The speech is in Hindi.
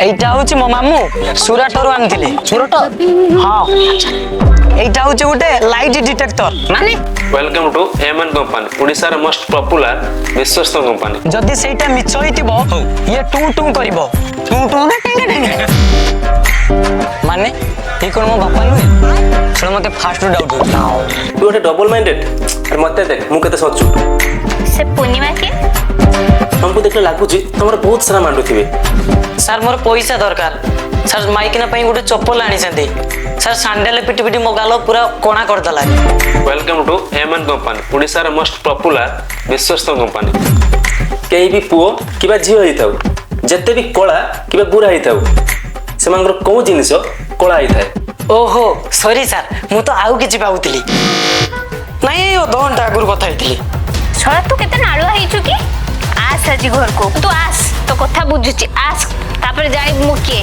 এইটা হচ্ছে মো মামু সুরাটରୁ আনিଥିଲେ। ସୁରଟ ହଁ এইটা হচ্ছে ଗୋଟେ ଲାଇଟ୍ ଡିଟେକ୍ଟର। ମାନେ वेलकम टू एमएन कंपनी ओडिशार मोस्ट पॉपुलर विश्वस्त कंपनी ଯଦି ସେଇଟା ମିଛ ହେଇଥିବ ଇଏ ଟୁ ଟୁ କରିବ। ଟୁ ଟୁ ନା ଟେଙ୍ଗେ ଟେଙ୍ଗେ ମାନେ ଏ କଣ ମୋ ବାପା ନୁହେଁ? ଶୁଣ ମତେ ଫାଷ୍ଟରୁ ଡାଉଟ୍ ହଉଛି। तू गोटे डबल माइंडेड अरे मत देख मु केते सचु से पूर्णिमा के हमको देखले लागुची तमर बहुत सारा मांडू थिबे ସାର୍ ମୋର ପଇସା ଦରକାର। ସାର୍ ମାଇକିନା ପାଇଁ ଗୋଟେ ଚପଲ ଆଣିଛନ୍ତି। ସାର୍ ସାଣ୍ଡେଲ ପିଟି ପିଟି ମୋ ଗାଲ ପୁରା କଣା କରିଦେଲା। वेलकम टू एमएन कंपनी ओडिशार मोस्ट पॉपुलर विश्वस्त कंपनी केही भी पुओ किबा झियो हिताउ जत्ते भी कला किबा गुरा हिताउ सेमानकर को जिनिस कला हिताए ଓହୋ ସରି ସାର୍ ମୁଁ ତ ଆଉ କିଛି ଭାବୁଥିଲି। ନାଇଁ ଏଇ ଅଧଘଣ୍ଟା ଆଗରୁ କଥା ହେଇଥିଲି। छोड़ा तू केते नाळुआ हेचु की आस आज घर को तू आस तो कथा बुझुची आस तापर जाई मु के